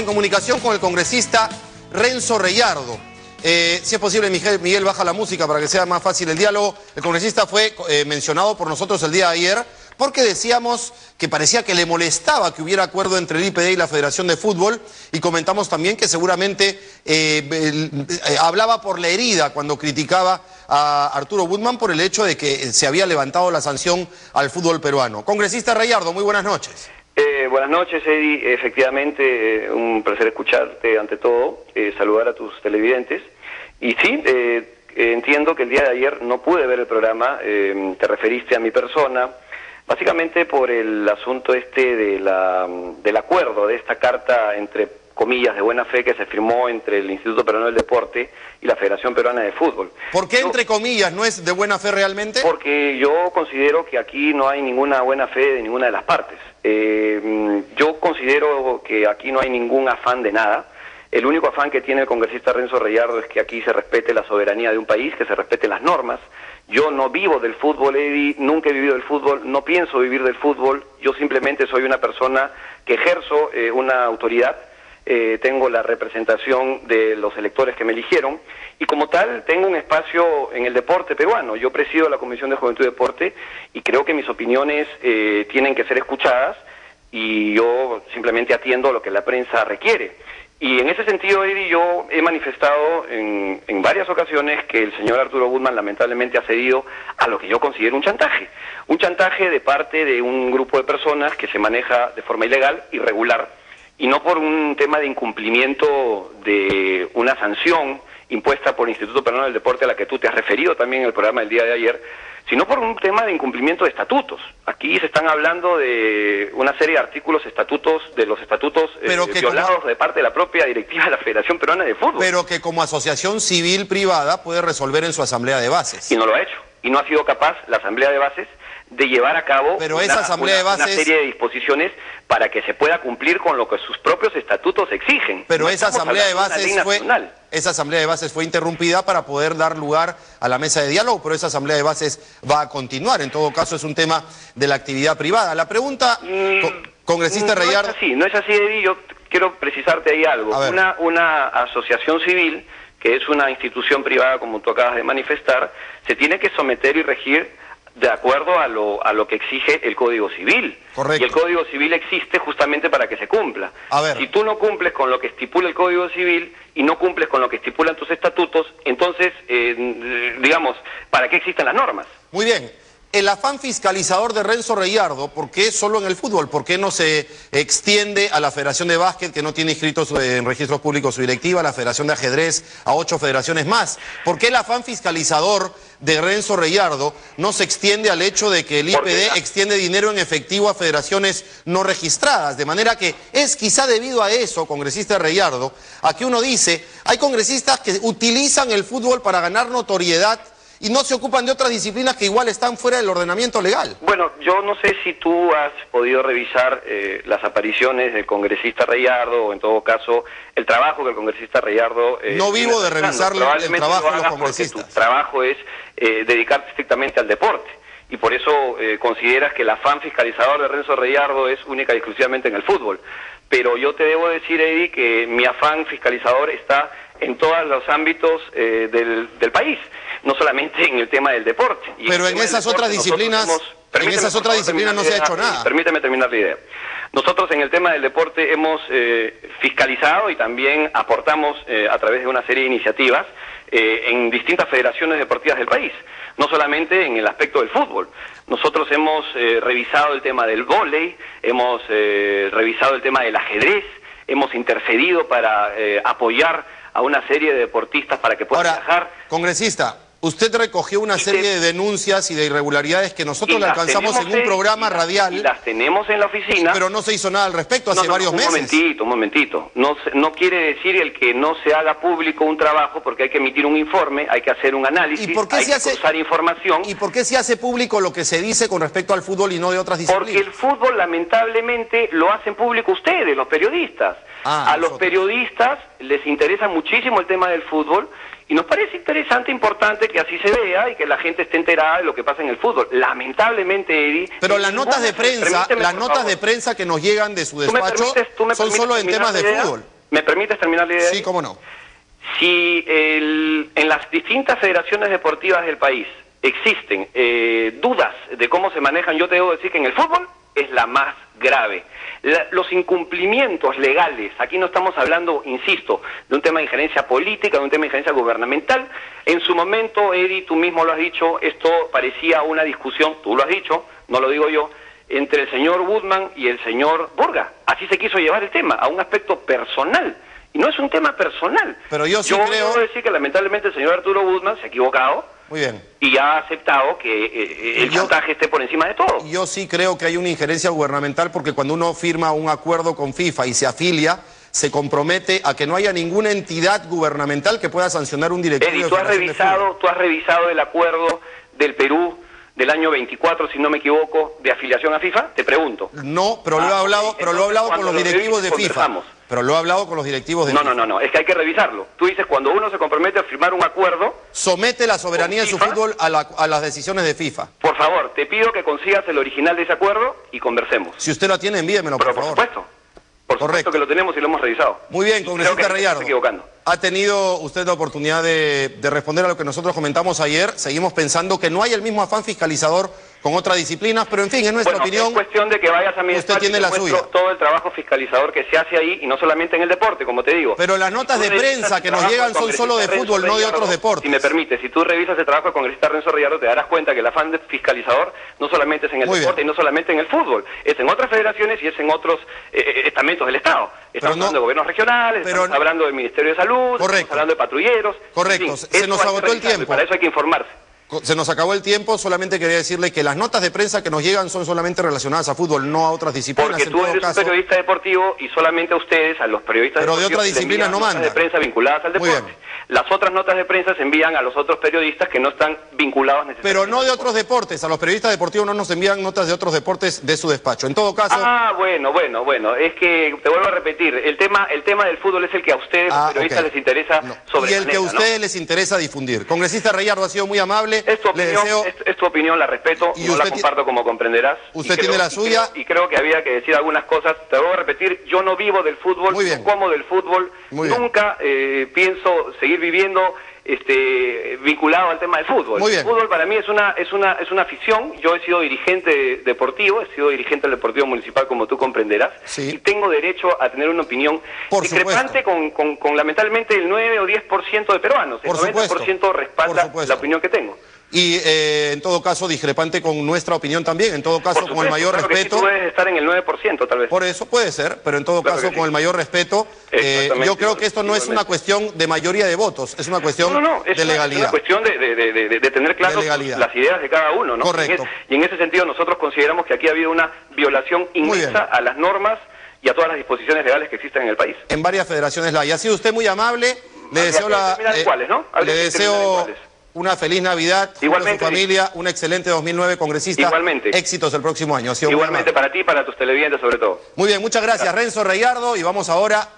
en comunicación con el congresista Renzo Reyardo. Si es posible, Miguel, baja la música para que sea más fácil el diálogo. El congresista fue mencionado por nosotros el día de ayer porque decíamos que parecía que le molestaba que hubiera acuerdo entre el IPD y la Federación de Fútbol, y comentamos también que seguramente hablaba por la herida cuando criticaba a Arturo Butman por el hecho de que se había levantado la sanción al fútbol peruano. Congresista Reyardo, muy buenas noches. Buenas noches, Eddie. Efectivamente, un placer escucharte ante todo, saludar a tus televidentes. Y sí, entiendo que el día de ayer no pude ver el programa, te referiste a mi persona, básicamente por el asunto del acuerdo de esta carta entre comillas de buena fe que se firmó entre el Instituto Peruano del Deporte y la Federación Peruana de Fútbol. ¿Por qué entre comillas? ¿No es de buena fe realmente? Porque yo considero que aquí no hay ninguna buena fe de ninguna de las partes. Yo considero que aquí no hay ningún afán de nada. El único afán que tiene el congresista Renzo Reyardo es que aquí se respete la soberanía de un país, que se respeten las normas. Yo no vivo del fútbol, Eddie, nunca he vivido del fútbol, no pienso vivir del fútbol. Yo simplemente soy una persona que ejerzo una autoridad. Tengo la representación de los electores que me eligieron y como tal tengo un espacio en el deporte peruano. Yo presido la Comisión de Juventud y Deporte y creo que mis opiniones tienen que ser escuchadas y yo simplemente atiendo lo que la prensa requiere. Y en ese sentido, Eddie, yo he manifestado en varias ocasiones que el señor Arturo Butman lamentablemente ha cedido a lo que yo considero un chantaje de parte de un grupo de personas que se maneja de forma ilegal, irregular, y no por un tema de incumplimiento de una sanción impuesta por el Instituto Peruano del Deporte a la que tú te has referido también en el programa del día de ayer, sino por un tema de incumplimiento de estatutos. Aquí se están hablando de una serie de artículos, de los estatutos violados de parte de la propia directiva de la Federación Peruana de Fútbol. Pero que como asociación civil privada puede resolver en su asamblea de bases. Y no lo ha hecho. Y no ha sido capaz la asamblea de bases de llevar a cabo una serie de disposiciones para que se pueda cumplir con lo que sus propios estatutos exigen. Pero esa asamblea de bases fue interrumpida para poder dar lugar a la mesa de diálogo, pero esa asamblea de bases va a continuar. En todo caso es un tema de la actividad privada. La pregunta, congresista Reyardo... No es así, Eddie. Yo quiero precisarte ahí algo. Una asociación civil, que es una institución privada, como tú acabas de manifestar, se tiene que someter y regir de acuerdo a lo que exige el Código Civil. Correcto. Y el Código Civil existe justamente para que se cumpla. Si tú no cumples con lo que estipula el Código Civil y no cumples con lo que estipulan tus estatutos, entonces, digamos, ¿para qué existen las normas? Muy bien. El afán fiscalizador de Renzo Reyardo, ¿por qué solo en el fútbol? ¿Por qué no se extiende a la Federación de Básquet, que no tiene inscritos en registros públicos su directiva, a la Federación de Ajedrez, a 8 federaciones más? ¿Por qué el afán fiscalizador de Renzo Reyardo no se extiende al hecho de que el IPD extiende dinero en efectivo a federaciones no registradas? De manera que es quizá debido a eso, congresista Reyardo, a que uno dice, hay congresistas que utilizan el fútbol para ganar notoriedad y no se ocupan de otras disciplinas que igual están fuera del ordenamiento legal. Bueno, yo no sé si tú has podido revisar las apariciones del congresista Reyardo, o en todo caso, el trabajo que el congresista Reyardo... no vivo de revisar el trabajo de los congresistas. Tu trabajo es dedicarte estrictamente al deporte, y por eso consideras que el afán fiscalizador de Renzo Reyardo es única y exclusivamente en el fútbol. Pero yo te debo decir, Eddie, que mi afán fiscalizador está en todos los ámbitos del país, no solamente en el tema del deporte. Pero en esas otras disciplinas, no se ha hecho nada. Permíteme terminar la idea. Nosotros en el tema del deporte hemos fiscalizado y también aportamos a través de una serie de iniciativas en distintas federaciones deportivas del país, no solamente en el aspecto del fútbol. Nosotros hemos revisado el tema del vóley, hemos revisado el tema del ajedrez, hemos intercedido para apoyar a una serie de deportistas para que puedan viajar. Congresista, usted recogió una serie de denuncias y de irregularidades que nosotros le alcanzamos en un programa radial. Y las tenemos en la oficina. Pero no se hizo nada al respecto hace varios meses. Un momentito. No quiere decir el que no se haga público un trabajo, porque hay que emitir un informe, hay que hacer un análisis, hay que cruzar información. ¿Y por qué se hace público lo que se dice con respecto al fútbol y no de otras disciplinas? Porque el fútbol lamentablemente lo hacen público ustedes, los periodistas. A los periodistas les interesa muchísimo el tema del fútbol y nos parece interesante, importante que así se vea y que la gente esté enterada de lo que pasa en el fútbol. Lamentablemente, Eddie... Pero las notas de prensa que nos llegan de su despacho son solo en temas de fútbol. ¿Me permites terminar la idea? Sí, cómo no. Si en las distintas federaciones deportivas del país existen dudas de cómo se manejan, yo te debo decir que en el fútbol es la más grave. Los incumplimientos legales, aquí no estamos hablando, insisto, de un tema de injerencia política, de un tema de injerencia gubernamental. En su momento, Eddie, tú mismo lo has dicho, esto parecía una discusión, tú lo has dicho, no lo digo yo, entre el señor Woodman y el señor Burga. Así se quiso llevar el tema, a un aspecto personal. Y no es un tema personal. Pero yo sí creo... debo decir que lamentablemente el señor Arturo Woodman se ha equivocado. Muy bien. Y ha aceptado que el chantaje esté por encima de todo. Yo sí creo que hay una injerencia gubernamental porque cuando uno firma un acuerdo con FIFA y se afilia, se compromete a que no haya ninguna entidad gubernamental que pueda sancionar un directivo. Eddie, ¿tú has revisado el acuerdo del Perú del año 24, si no me equivoco, de afiliación a FIFA? Te pregunto. No, pero lo he hablado, con los directivos de FIFA. Pero lo he hablado con los directivos de FIFA. No, es que hay que revisarlo. Tú dices, cuando uno se compromete a firmar un acuerdo... Somete la soberanía de su fútbol a las decisiones de FIFA. Por favor, te pido que consigas el original de ese acuerdo y conversemos. Si usted lo tiene, envíemelo, por favor. Por supuesto que lo tenemos y lo hemos revisado. Muy bien, congresista Reyardo. ¿Ha tenido usted la oportunidad de responder a lo que nosotros comentamos ayer? Seguimos pensando que no hay el mismo afán fiscalizador con otras disciplinas, pero en fin, es nuestra opinión. Es cuestión de que vayas a mi usted tiene la suya. Todo el trabajo fiscalizador que se hace ahí, y no solamente en el deporte, como te digo. Pero las notas de prensa que nos llegan son solo de fútbol, no de otros deportes. Si me permite, si tú revisas el trabajo del congresista Renzo Reyardo, te darás cuenta que el afán fiscalizador no solamente es en el deporte y no solamente en el fútbol, es en otras federaciones y es en otros estamentos del Estado. Estamos hablando de gobiernos regionales, estamos hablando del Ministerio de Salud, estamos hablando de patrulleros. Correcto, en fin, se nos agotó el tiempo. Para eso hay que informarse. Se nos acabó el tiempo, solamente quería decirle que las notas de prensa que nos llegan son solamente relacionadas a fútbol, no a otras disciplinas. Porque tú eres un periodista deportivo y solamente a ustedes, a los periodistas deportivos, de otras disciplinas no mandan. Notas de prensa vinculadas al deporte. Las otras notas de prensa se envían a los otros periodistas que no están vinculados necesariamente. Pero no de otros deportes, a los periodistas deportivos no nos envían notas de otros deportes de su despacho. En todo caso... Bueno, es que te vuelvo a repetir, el tema del fútbol es el que a ustedes, los periodistas, les interesa sobre. Y el que a ustedes les interesa difundir. Congresista Reyardo, ha sido muy amable. Es tu opinión, la respeto, y no la comparto, como comprenderás. Usted tiene la suya. Y creo que había que decir algunas cosas. Te vuelvo a repetir, yo no vivo del fútbol, no como del fútbol. Nunca pienso seguir viviendo vinculado al tema del fútbol. El fútbol para mí es una afición. Yo he sido dirigente deportivo, he sido dirigente del Deportivo Municipal, como tú comprenderás, y tengo derecho a tener una opinión discrepante con lamentablemente el 9 o 10% de peruanos. El 90% respalda la opinión que tengo. Y en todo caso discrepante con nuestra opinión también, en todo caso con el mayor respeto. Sí, puedes estar en el 9% tal vez. Por eso puede ser, pero en todo caso con el mayor respeto. Yo creo que esto no es una cuestión de mayoría de votos, es una cuestión de legalidad. Es una cuestión de tener claras las ideas de cada uno, ¿no? Correcto. Y en ese sentido nosotros consideramos que aquí ha habido una violación inmensa a las normas y a todas las disposiciones legales que existen en el país. En varias federaciones la hay. Ha sido usted muy amable, le deseo una feliz Navidad, igualmente, a su familia, un excelente 2009, congresista. Igualmente. Éxitos el próximo año. Igualmente para ti y para tus televidentes sobre todo. Muy bien, muchas gracias, Renzo Reyardo, y vamos ahora